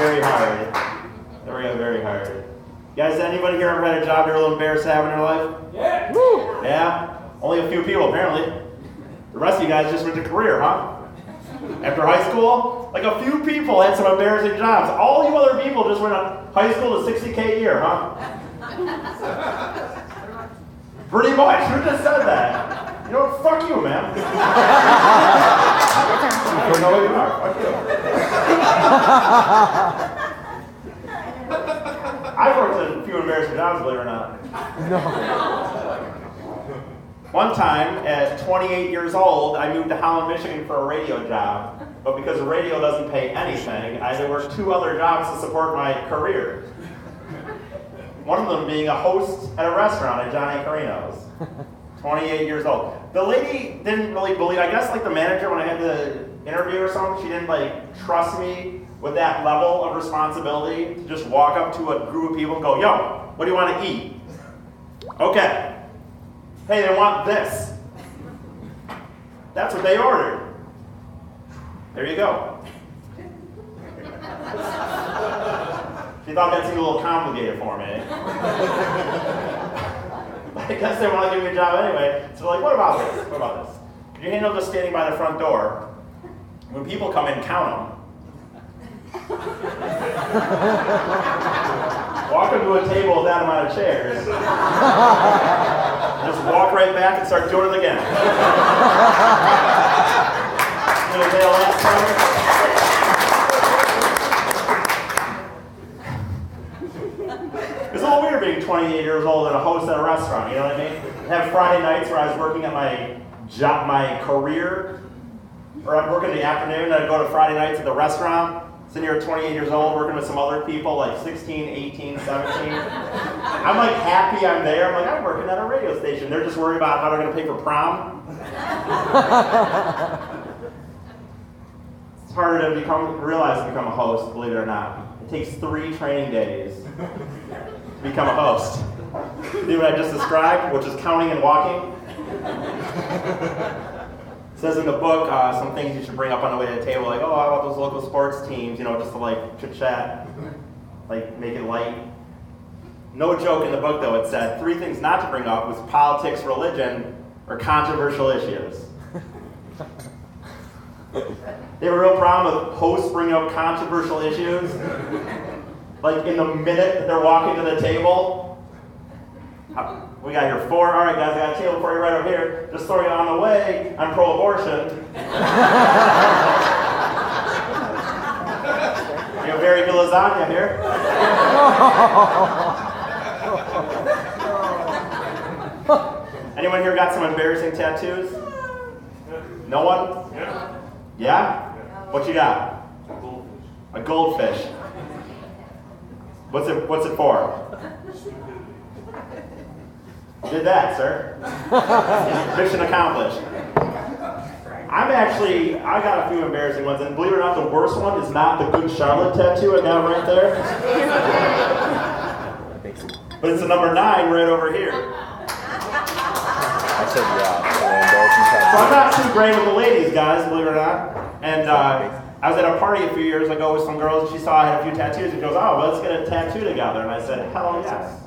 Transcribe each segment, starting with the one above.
very hard. They work out very hard. Guys, anybody here ever had a job they're a little embarrassed to have in their life? Yeah. Woo! Yeah? Only a few people, apparently. The rest of you guys just went to career, huh? After high school, like a few people had some embarrassing jobs. All you other people just went to high school to $60K a year, huh? Pretty much. Who just said that? You know what? Fuck you, man. I don't know who you are. Fuck you. I've worked a few embarrassing jobs, believe it or not. No. One time, at 28 years old, I moved to Holland, Michigan for a radio job. But because radio doesn't pay anything, I had to work 2 other jobs to support my career. One of them being a host at a restaurant at Johnny Carino's. 28 years old. The lady didn't really believe, I guess like the manager when I had the interview or something, she didn't like trust me with that level of responsibility to just walk up to a group of people and go, yo, what do you want to eat? Okay. Hey, they want this. That's what they ordered. There you go. She thought that seemed a little complicated for me. I guess they want to give me a job anyway. So like, what about this? What about this? Could you handle just standing by the front door? When people come in, count them. Walk them to a table with that amount of chairs. Just walk right back and start doing it again. You know, the last time? It's a little weird being 28 years old and a host at a restaurant, you know what I mean? I have Friday nights where I was working at my job, my career, or I'm working in the afternoon, and I go to Friday nights at the restaurant, sitting here at 28 years old, working with some other people, like 16, 18, 17. I'm like happy I'm there. I'm like, I'm working at a radio station. They're just worried about how they're gonna pay for prom. It's harder to realize to become a host, believe it or not. It takes 3 training days to become a host. See what I just described, which is counting and walking? It says in the book some things you should bring up on the way to the table, like, oh, how about those local sports teams, you know, just to like chit-chat, like make it light. No joke in the book though, it said 3 things not to bring up was politics, religion, or controversial issues. They have a real problem with hosts bringing up controversial issues. Like in the minute that they're walking to the table. We got here 4. All right, guys, I got a table for you right over here. Just throw you on the way. I'm pro-abortion. You have very good lasagna here. Anyone here got some embarrassing tattoos? No one? Yeah. Yeah? What you got? A goldfish. What's it for? Did that, sir. Mission accomplished. I got a few embarrassing ones, and believe it or not, the worst one is not the Good Charlotte tattoo I got right there. But it's the number 9 right over here. I said yeah. So I'm not too great with the ladies, guys, believe it or not. And I was at a party a few years ago with some girls, and she saw I had a few tattoos, and goes, oh, well, let's get a tattoo together. And I said, hell yes.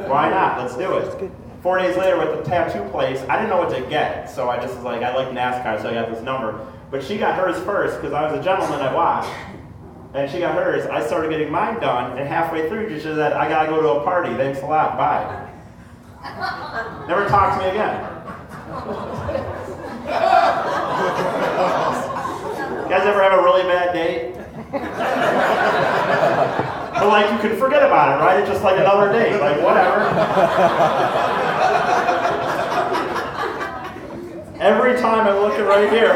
Why not? Let's do it. 4 days later with the tattoo place, I didn't know what to get, so I just was like, I like NASCAR, so I got this number. But she got hers first, because I was a gentleman, I watched. And she got hers. I started getting mine done, and halfway through, she said, I gotta go to a party. Thanks a lot. Bye. Never talk to me again. You guys ever have a really bad date? But like you can forget about it, right? It's just like another date, like whatever. Every time I'm looking right here.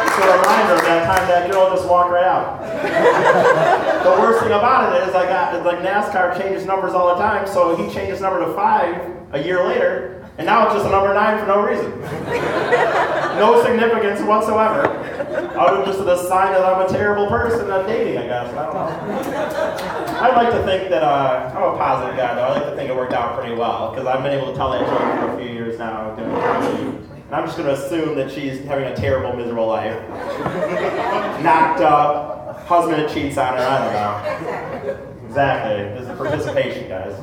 It's a reminder of that time that girl just walked right out. The worst thing about it is like NASCAR changes numbers all the time, so he changed his number to 5 a year later. And now it's just a number 9 for no reason. No significance whatsoever. Other than just a sign that I'm a terrible person at dating, I guess. I don't know. I like to think that I'm a positive guy, though. I like to think it worked out pretty well, because I've been able to tell that joke for a few years now doing comedy. And I'm just going to assume that she's having a terrible, miserable life. Knocked up, husband that cheats on her, I don't know. Exactly. This is participation, guys.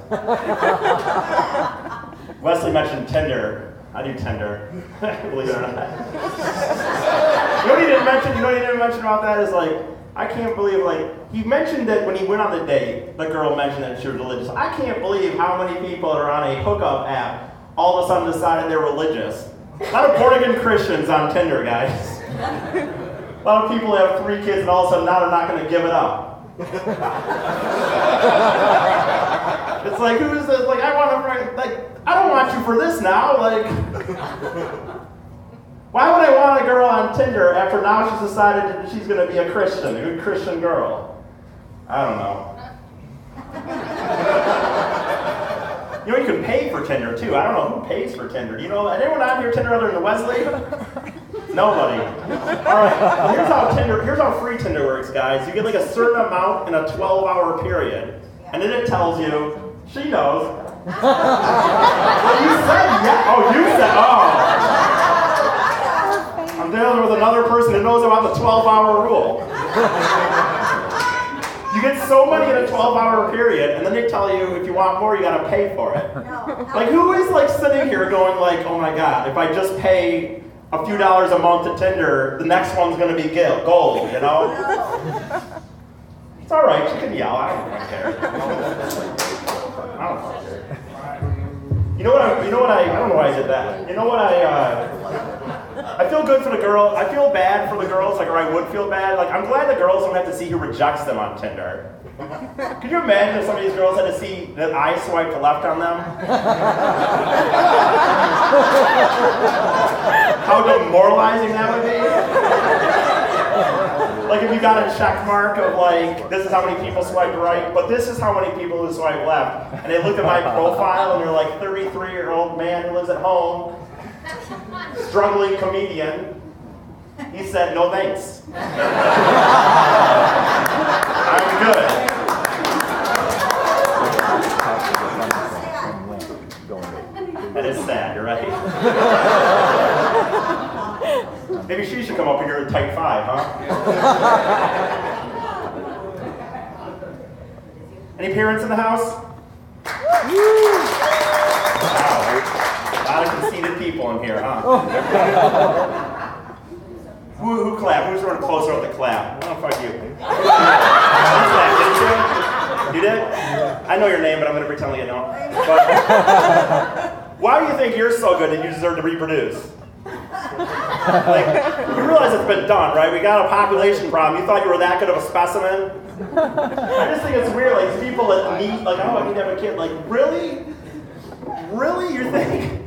Wesley mentioned Tinder. I do Tinder, believe it or not. You know what he didn't mention about that is like, I can't believe, like, he mentioned that when he went on the date, the girl mentioned that she was religious. I can't believe how many people are on a hookup app all of a sudden decided they're religious. A lot of born-again Christians on Tinder, guys. A lot of people have 3 kids and all of a sudden now they're not going to give it up. It's like, who's this? Like, I want to, like, I don't want you for this now. Like, why would I want a girl on Tinder after now she's decided that she's going to be a Christian, a good Christian girl? I don't know. You know, you can pay for Tinder too. I don't know who pays for Tinder. You know, anyone on here Tinder other than Wesley? Nobody. All right. Here's how free Tinder works, guys. You get like a certain amount in a 12-hour period, and then it tells you. She knows. Well, you said yeah. Oh, you said I'm dealing with another person who knows about the 12-hour rule. You get so many in a 12-hour period, and then they tell you if you want more, you gotta pay for it. Like, who is like sitting here going like, oh my God, if I just pay a few dollars a month to Tinder, the next one's gonna be gold, you know? It's all right. You can yell. I don't care. I don't know. You know what I don't know why I did that. You know what I feel good for the girl. I feel bad for the girls, like, or I would feel bad. Like, I'm glad the girls don't have to see who rejects them on Tinder. Can you imagine if some of these girls had to see that I swiped left on them? How demoralizing that would be. Like, if you got a check mark of like, this is how many people swiped right, but this is how many people who swiped left. And they looked at my profile and they're like, 33-year-old man who lives at home, struggling comedian. He said, no thanks. I'm good. That is sad, you're right. Maybe she should come up here in type 5, huh? Any parents in the house? Wow. A lot of conceited people in here, huh? Who clapped? Who's running closer with the clap? Oh, fuck you. You did? I know your name, but I'm going to pretend like I don't. But, why do you think you're so good that you deserve to reproduce? Like, you realize it's been done, right? We got a population problem. You thought you were that good of a specimen? I just think it's weird, like, people that need, like, oh, I need to have a kid. Like, really? Really? You think?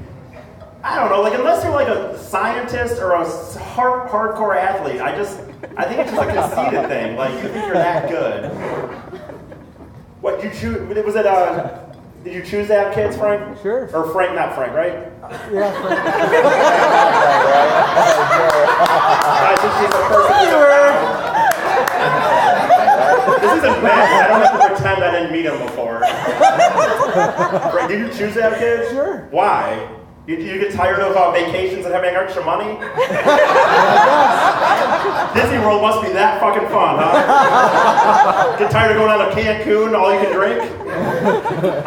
I don't know, like, unless you're like a scientist or a hardcore athlete, I think it's just a conceited thing. Like, you think you're that good. What, you choose, was it, did you choose to have kids, Frank? Sure. Or Frank, not Frank, right? Yeah, Frank. Guys, this is a perfect This isn't bad. I don't have to pretend I didn't meet him before. Frank, did you choose to have kids? Sure. Why? You get tired of vacations and having extra money? Disney World must be that fucking fun, huh? Get tired of going out to Cancun, all you can drink? I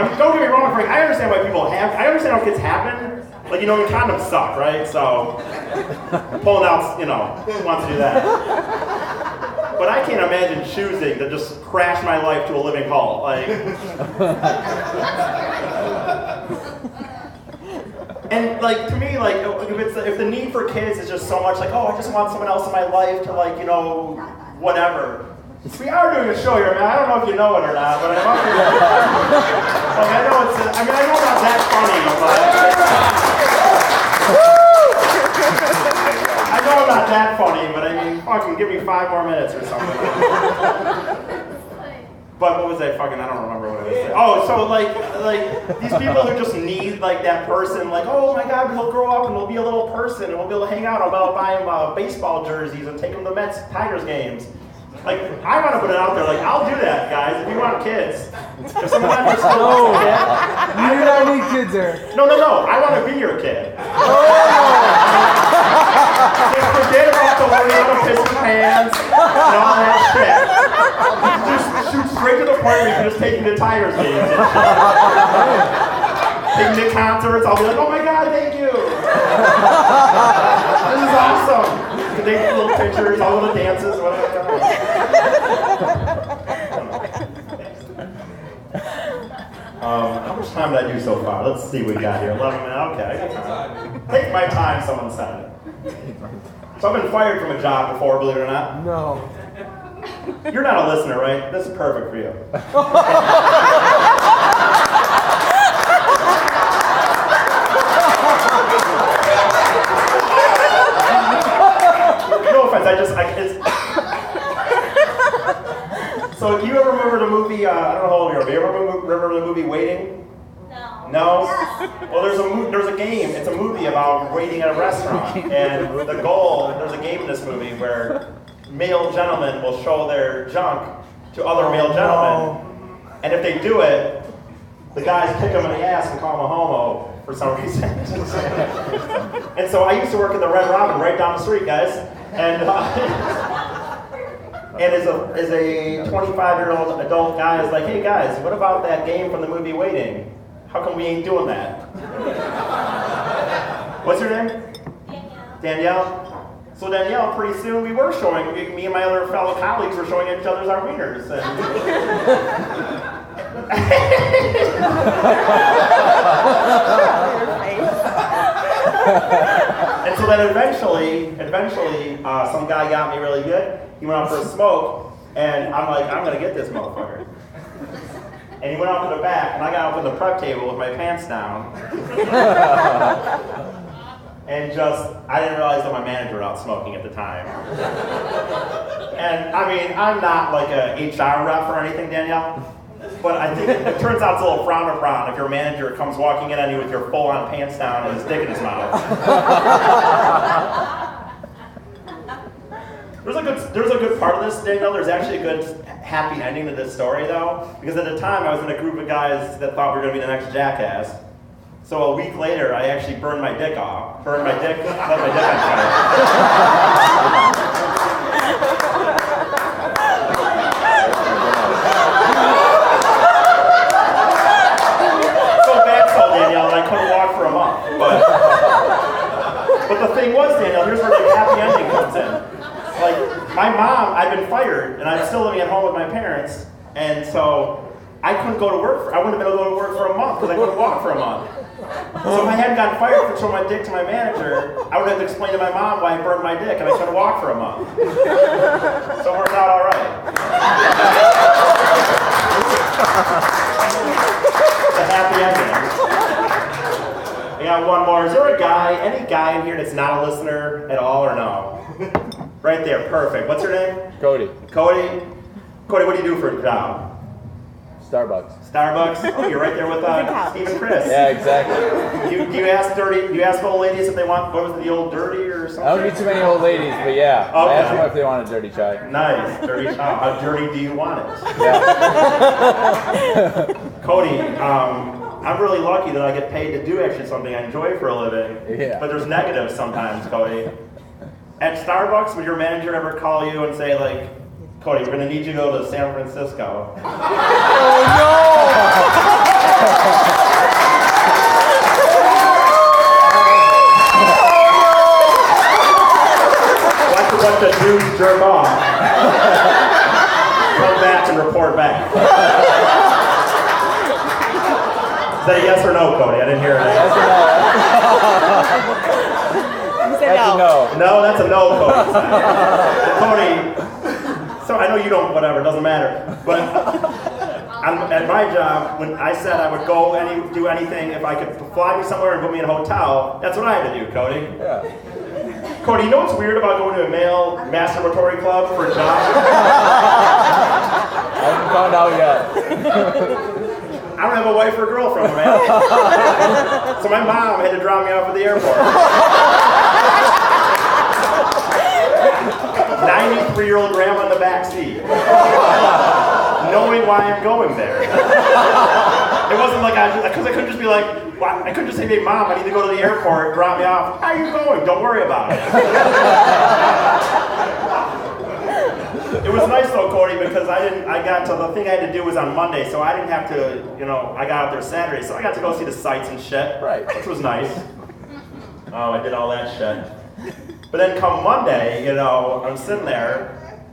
mean, don't get me wrong, Frank. I understand why people have. I understand how kids happen. Like, you know, condoms suck, right? So, pulling out, you know, who wants to do that? But I can't imagine choosing to just crash my life to a living halt. Like. And like, to me, like, if the need for kids is just so much like, oh, I just want someone else in my life to, like, you know, whatever. We are doing a show here, man. I don't know if you know it or not, but I'm up here. Like, I know it's, I know it's not that funny, but I know I'm not that funny, but I mean, fucking give me 5 more minutes or something. But what was I fucking, I don't remember what I was saying. Oh, so like these people who just need like that person, like, oh my God, he'll grow up and he'll be a little person and we'll be able to hang out. I'll buy him baseball jerseys and take him to Mets Tigers games. Like, I want to put it out there, like, I'll do that, guys, if you want kids. If someone on your school wants a kid, You do not need kids there. No, I want to be your kid. Just forget about the learning how to piss your pants and all that shit. Just shoot straight to the point where you can just take me to Tigers games. Take me to concerts, I'll be like, oh my God, thank you. This is awesome. You can take little pictures, all the dances, whatever. How much time did I do so far? Let's see what we got here. 11 minutes. Okay, I got time. Take my time, someone said. So I've been fired from a job before, believe it or not. No. You're not a listener, right? This is perfect for you. No offense, So do you ever remember the movie, I don't know how old you are, but you ever remember the movie Waiting? No? Well, there's a game, it's a movie about waiting at a restaurant, and the goal, there's a game in this movie where male gentlemen will show their junk to other male gentlemen, and if they do it, the guys kick them in the ass and call them a homo for some reason. And so I used to work at the Red Robin right down the street, guys, and as a 25-year-old adult guy is like, hey guys, what about that game from the movie Waiting? How come we ain't doing that? What's your name? Danielle. So Danielle, pretty soon we were showing, me and my other fellow colleagues were showing each other our wieners. And so then eventually, some guy got me really good. He went out for a smoke, and I'm like, I'm gonna get this motherfucker. And he went out to the back, and I got up on the prep table with my pants down. And I didn't realize that my manager was out smoking at the time. And I mean, I'm not like a HR rep or anything, Danielle, but I think it turns out it's a little frowned upon if your manager comes walking in on you with your full-on pants down and his dick in his mouth. There's a good part of this, Danielle. There's actually a good happy ending to this story, though, because at the time I was in a group of guys that thought we were going to be the next jackass. So a week later, I actually burned my dick off. Let my dick on fire. So bad, Danielle, that I couldn't walk for a month. But the thing was, Danielle, here's where the happy ending comes in. Like, my mom, I've been fired, and I'm still living at home with my parents, and so I couldn't go to work. I wouldn't have been able to go to work for a month because I couldn't walk for a month. So if I hadn't gotten fired for showing my dick to my manager, I would have to explain to my mom why I burned my dick and I couldn't walk for a month. So it worked out all right. It's a happy ending. I got one more. Is there any guy in here that's not a listener at all or no? Right there, perfect. What's your name? Cody. Cody, what do you do for a job? Starbucks. Oh, you're right there with Steve and Chris. Yeah, exactly. Do you ask old ladies if they want, what was it, the old dirty or something? I don't get too many old ladies, but yeah. Okay. I ask them if they want a dirty chai. Nice, dirty chai. How dirty do you want it? Yeah. Cody, I'm really lucky that I get paid to do actually something I enjoy for a living. Yeah. But there's negatives sometimes, Cody. At Starbucks, would your manager ever call you and say, like, Cody, we're going to need you to go to San Francisco? Oh no! Watch a bunch of dudes jerk off. Come back and report back. Is that a yes or no, Cody? I didn't hear it. That's a no. No, that's a no, Cody. Cody, so I know you don't, whatever, it doesn't matter. But at my job, when I said I would go do anything, if I could fly me somewhere and put me in a hotel, that's what I had to do, Cody. Yeah. Cody, you know what's weird about going to a male masturbatory club for a job? haven't found out yet. I don't have a wife or girlfriend, man. So my mom had to drop me off at the airport. 93-year-old grandma in the back seat. Knowing why I'm going there. It wasn't like because I couldn't just be like, I couldn't just say, hey mom, I need to go to the airport, drop me off. How are you going? Don't worry about it. It was nice though, Cody, because the thing I had to do was on Monday, so I didn't have to, I got out there Saturday, so I got to go see the sights and shit, right? Which was nice. Oh, I did all that shit. But then come Monday, I'm sitting there,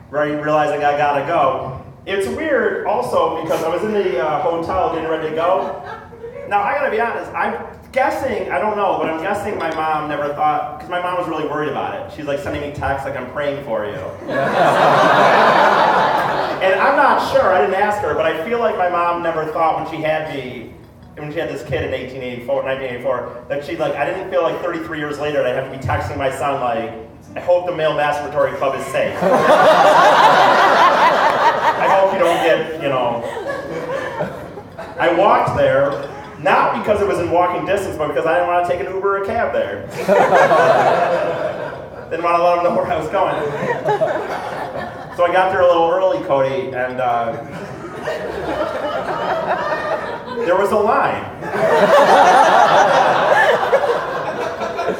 realizing I gotta go. It's weird also because I was in the hotel getting ready to go. Now I gotta be honest, I'm guessing, I don't know, but I'm guessing my mom never thought, because my mom was really worried about it. She's like sending me texts like I'm praying for you. And I'm not sure, I didn't ask her, but I feel like my mom never thought when she had this kid in 1984, that I didn't feel like 33 years later I'd have to be texting my son like, I hope the male masturbatory club is safe. I hope you don't get, I walked there, not because it was in walking distance, but because I didn't want to take an Uber or a cab there. Didn't want to let them know where I was going. So I got there a little early, Cody, and there was a line.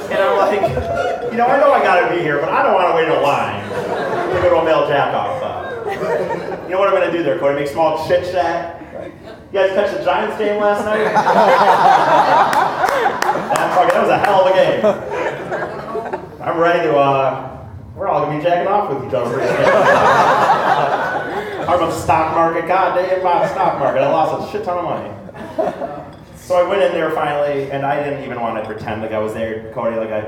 And I'm like, I know I gotta be here, but I don't want to wait in a line to go to a male jack-off. You know what I'm gonna do there, Cody? Make small chit-chat. You guys catch the Giants game last night? That was a hell of a game. I'm ready to, we're all gonna be jacking off with each other for this game. Talking about the stock market, goddamn stock market. I lost a shit ton of money. So I went in there finally, and I didn't even want to pretend like I was there, Cody. Like I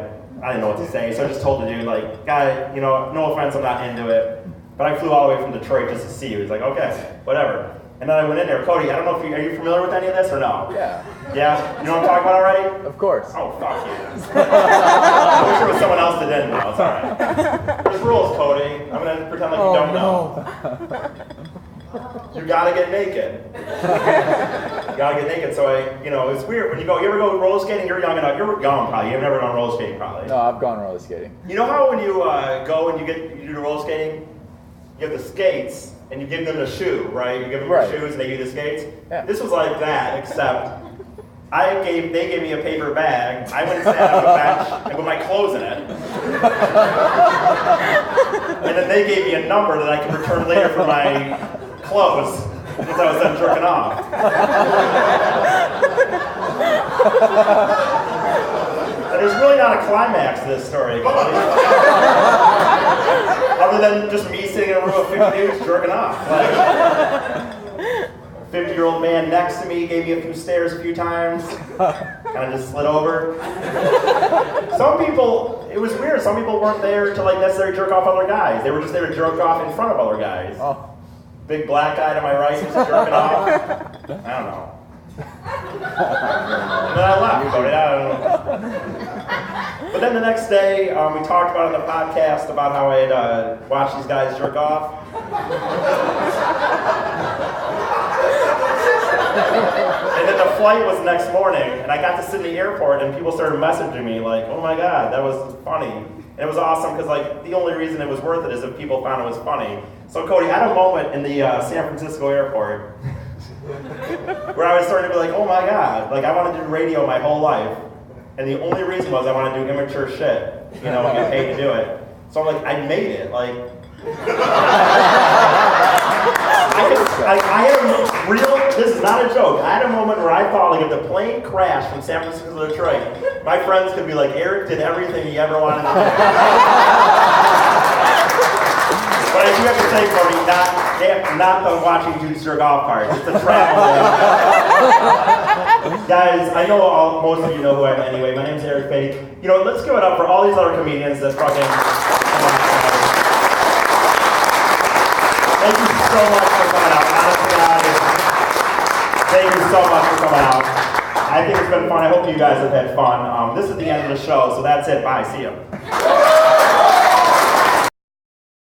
didn't know what to say, so I just told the dude, like, guy, no offense, I'm not into it, but I flew all the way from Detroit just to see you. He's like, okay, whatever. And then I went in there, Cody. I don't know if are you familiar with any of this or no? Yeah. Yeah. You know what I'm talking about already? Of course. Oh fuck you. I wish there was someone else that didn't know. It's all right. There's rules, Cody. I'm gonna pretend like you don't know. You gotta get naked. You gotta get naked. So it's weird when you ever go roller skating? You're young enough. You're young probably. You've never gone roller skating probably. No, I've gone roller skating. You know how when you go and you do the roller skating, you have the skates and you give them the shoe, right? You give them the shoes and they give you the skates. Yeah. This was like that, except they gave me a paper bag. I went and sat on the bench and put my clothes in it. And then they gave me a number that I could return later for my clothes once I was done jerking off. And there's really not a climax to this story, other than just me sitting in a room of 50 dudes jerking off. Like, a 50-year-old man next to me gave me a few stares a few times, kind of just slid over. Some people, it was weird, some people weren't there to necessarily jerk off other guys. They were just there to jerk off in front of other guys. Oh. Big black guy to my right just jerking off. I don't know. And then I left, Cody. I don't know. But then the next day, we talked about it on the podcast about how I had watched these guys jerk off. And then the flight was the next morning, and I got to sit in the airport, and people started messaging me like, "Oh my God, that was funny." And it was awesome because the only reason it was worth it is if people found it was funny. So Cody, I had a moment in the San Francisco airport where I was starting to be like, oh my God, I wanted to do radio my whole life. And the only reason was I wanted to do immature shit, and get paid to do it. So I'm like, I made it. I had a real, this is not a joke, I had a moment where I thought if the plane crashed from San Francisco to Detroit, my friends could be like, Eric did everything he ever wanted to do. But I do have to say, Cody, not the watching dudes jerk off part. It's the travel. Guys, I know most of you know who I am anyway. My name's Eric Patey. Let's give it up for all these other comedians that fucking come on. Thank you so much for coming out. Honest to God, thank you so much for coming out. I think it's been fun. I hope you guys have had fun. This is the end of the show, so that's it. Bye. See you.